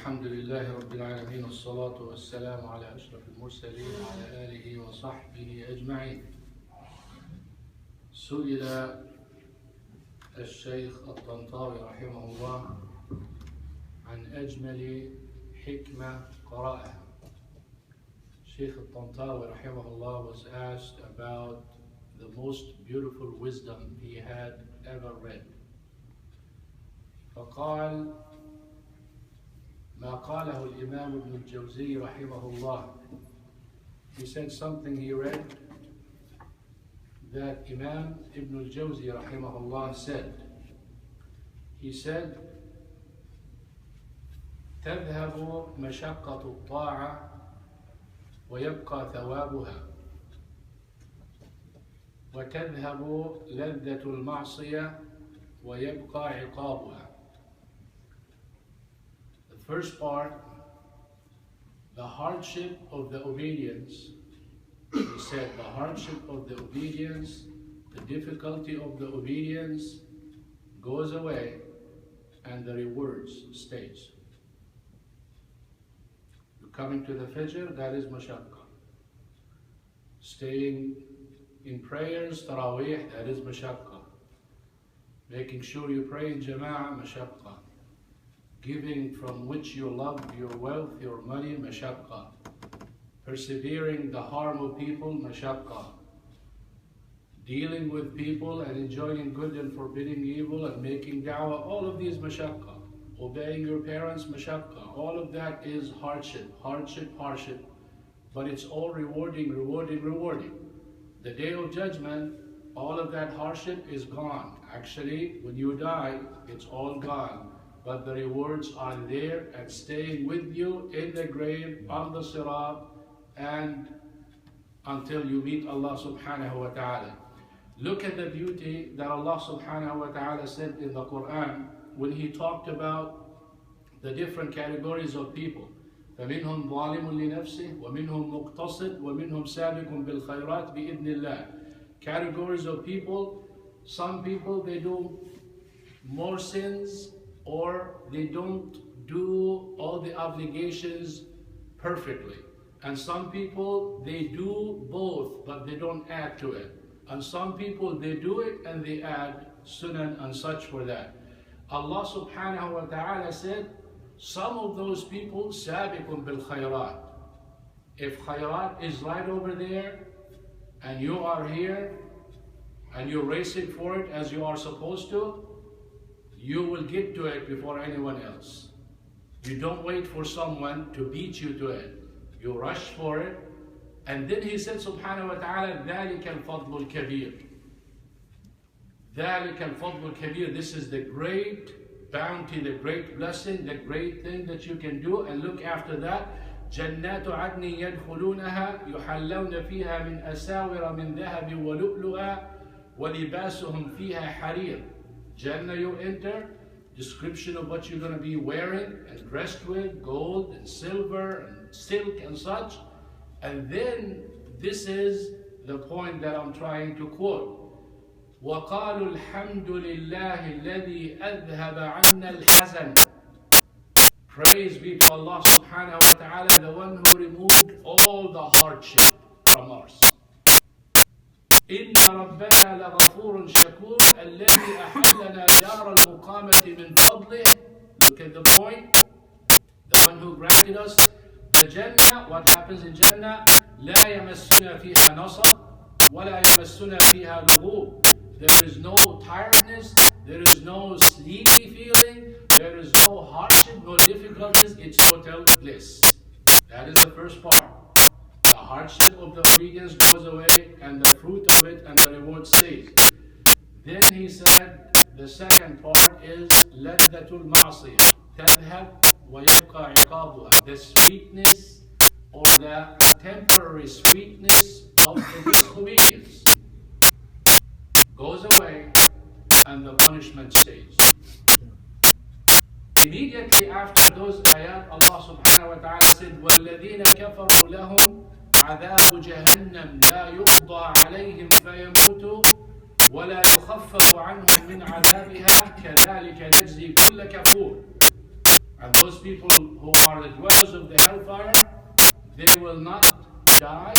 الحمد لله رب العالمين والصلاة والسلام على أشرف المرسلين وعلى آله وصحبه أجمعين. سئل الشيخ الطنطاوي رحمه الله عن أجمل حكمة قرأها. Sheikh al-Tantawi rahimahullah was asked about the most beautiful wisdom he had ever read. فقال ما قاله الإمام ابن الجوزي رحمه الله. He said something he read that Imam Ibn al-Jawzi rahimahullah said. He said, تذهب مشقة الطاعة ويبقى ثوابها وتذهب لذة المعصية ويبقى عقابها. The first part, the hardship of the obedience. He said the hardship of the obedience, the difficulty of the obedience goes away and the rewards stays. Coming to the Fajr, that is mashaqqa. Staying in prayers, Taraweeh, that is mashaqqa. Making sure you pray in Jama'ah, mashaqqa. Giving from which you love your wealth, your money, mashaqqa. Persevering the harm of people, mashaqqa. Dealing with people and enjoining good and forbidding evil and making da'wah, all of these mashaqqa. Obeying your parents, mashaqqa. All of that is hardship, hardship, hardship. But it's all rewarding, rewarding, rewarding. The day of judgment, all of that hardship is gone. Actually, when you die, it's all gone. But the rewards are there and staying with you in the grave, on the sirat, and until you meet Allah subhanahu wa ta'ala. Look at the beauty that Allah subhanahu wa ta'ala said in the Quran when He talked about the different categories of people. فَمِنْهُمْ ظَالِمٌ لِنَفْسِهِ وَمِنْهُمْ مُقْتَصِدٌ وَمِنْهُمْ سَابِقٌ بِالْخَيْرَاتِ بِإِذْنِ اللَّهِ. Categories of people. Some people, they do more sins or they don't do all the obligations perfectly. And some people, they do both, but they don't add to it. And some people, they do it and they add sunan and such for that. Allah subhanahu wa ta'ala said, some of those people, sabiqun bil khayrat. If khayrat is right over there, and you are here, and you're racing for it as you are supposed to, you will get to it before anyone else. You don't wait for someone to beat you to it. You rush for it. And then He said subhanahu wa ta'ala, ذَلِكَ الْفَضْلُ الْكَبِيرُ. ذَلِكَ الْفَضْلُ الْكَبِيرُ. This is the great bounty, the great blessing, the great thing that you can do. And look after that, جَنَّاتُ عَدْنٍ يَدْخُلُونَهَا يُحَلَّوْنَ فِيهَا مِنْ أَسَاوِرَ مِنْ ذَهَبٍ وَلُؤْلُؤًا وَلِبَاسُهُمْ فِيهَا حَرِيرٌ. Jannah you enter, description of what you're going to be wearing and dressed with, gold and silver and silk and such. And then this is the point that I'm trying to quote. وَقَالُوا الْحَمْدُ لِلَّهِ الَّذِي أَذْهَبَ عَنَّا الْحَزَنَ. Praise be to Allah subhanahu wa ta'ala, the one who removed all the hardship from us. إِنَّ رَبَّنَا لَغَفُورٌ شَكُورٌ الَّذِي أَحَلَّنَا دَارَ الْمُقَامَةِ مِنْ فَضْلِهِ. Look at the point. The one who granted us the Jannah. What happens in Jannah? لَا يَمَسُّنَا فِيهَا نَصَبٌ وَلَا يَمَسُّنَا فِيهَا لُغُوبٌ. There is no tiredness, there is no sleepy feeling, there is no hardship, no difficulties, it's total bliss. That is the first part. The hardship of the obedience goes away and the fruit of it and the reward stays. Then he said the second part is لَذَّةُ الْمَعْصِيَةِ تَذْهَبْ وَيَبْقَى عِقَابُهَا. The sweetness or the temporary sweetness of the disobedience goes away and the punishment stays. Immediately after those ayat, Allah subhanahu wa ta'ala said, وَالَّذِينَ كَفَرُوا لَهُمْ عَذَابُ جَهَنَّمْ لَا يُقْضَى عَلَيْهِمْ فَيَمُوتُوا وَلَا يُخَفَّفُ عَنْهُمْ مِنْ عَذَابِهَا كَذَلِكَ نَجْزِي كُلَّ كَفُورٍ. And those people who are the dwellers of the hellfire, they will not die,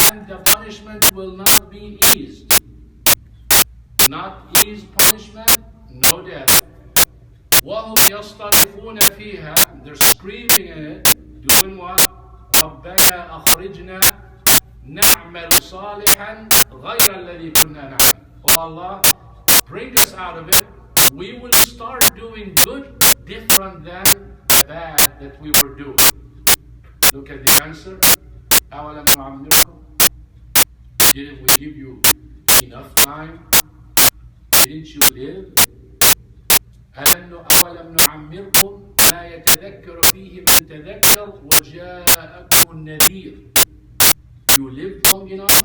and the punishment will not be eased. Not eased punishment, no death. وَهُمْ يَصْطَرِخُونَ فِيهَا, they're screaming in it, doing what? رَبَّنَا أَخْرِجْنَا نَعْمَلْ صَالِحًا غَيْرَ الَّذِي كُنَّا نَعْمَلْ. Oh Allah, bring us out of it. We will start doing good different than the bad that we were doing. Look at the answer. أَوَلَمْ نُعَمِّرْكُمْ. Didn't we give you enough time? Didn't you live? أَوَلَمْ نُعَمِّرْكُمْ مَا يَتَذَكَّرُ فِيهِ مَنْ تَذَكَّرْ وَجَاءَكُمُ النَّذِيرُ. You lived long enough.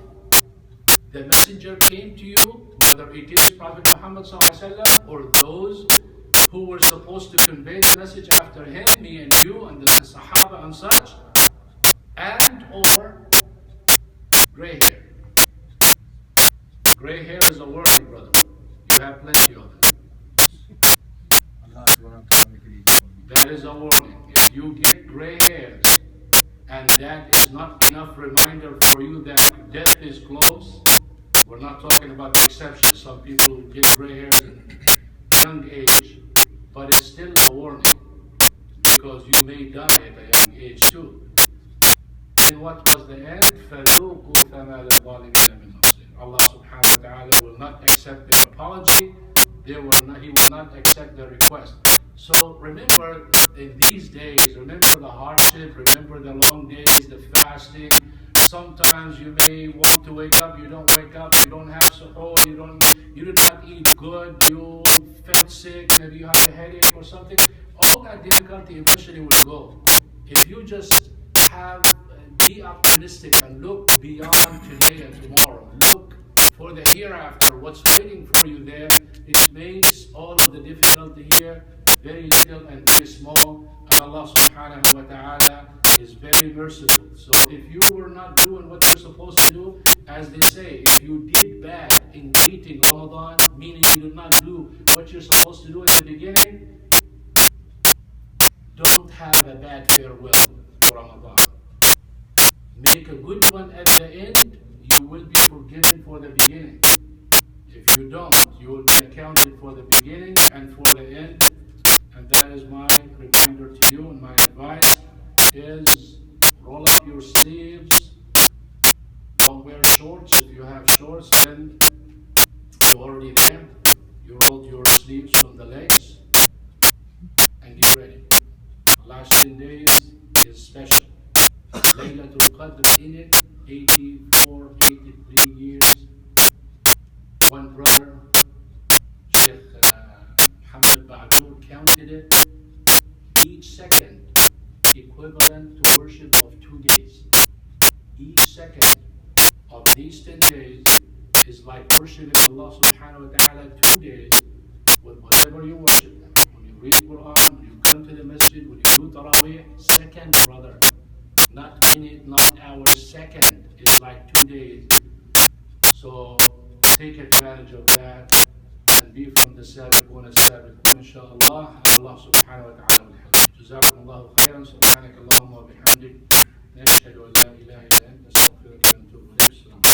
The messenger came to you, whether it is Prophet Muhammad ﷺ or those who were supposed to convey the message after him, me and you and the Sahaba and such, and or gray hair. Gray hair is a warning, brother. You have plenty of it. That is a warning. If you get gray hairs, and that is not enough reminder for you that death is close, we're not talking about the exceptions. Some people get gray hairs at a young age, but it's still a warning, because you may die at a young age too. And what was the end? فَذُوقُوا فَمَا لِلظَّالِمِينَ مِنْ نَصِيرٍ. Allah subhanahu wa ta'ala will not accept the apology. He will not accept the request. So remember, in these days, remember the hardship, remember the long days, the fasting. Sometimes you may want to wake up, you don't wake up, you don't have suhoor, you do not eat good, you felt sick, maybe you have a headache or something. All that difficulty eventually will go. If you just be optimistic and look beyond today and tomorrow. Look for the hereafter, what's waiting for you there. It makes all of the difficulty here very little and very small. And Allah subhanahu wa ta'ala is very merciful. So if you were not doing what you're supposed to do, as they say, if you did bad in greeting Ramadan, meaning you did not do what you're supposed to do in the beginning, don't have a bad farewell for Ramadan. Make a good one at the end, you will be forgiven for the beginning. If you don't, you will be accounted for the beginning and for the end. And that is my reminder to you, and my advice is roll up your sleeves. Don't wear shorts. If you have shorts, then you're already there. You rolled your sleeves from the legs and get ready. The last 10 days is special. Laylatul Qadr in it, 84, 83 years. One brother, Sheikh Muhammad Ba'adur, counted it. Each second equivalent to worship of 2 days. Each second of these 10 days is like worshiping Allah subhanahu wa ta'ala 2 days with whatever you worship Him. When you read Quran, when you come to the masjid, when you do Taraweeh, second, brother. Not minute, not hour, second is like 2 days. So take advantage of that and be from the sabiqun as-sabiqun, inshallah. Allah subhanahu wa ta'ala will help you. جزاكم الله خيرا. سبحانك اللهم وبحمدك نشهد أن لا إله إلا أنت نستغفرك ونتوب إليك.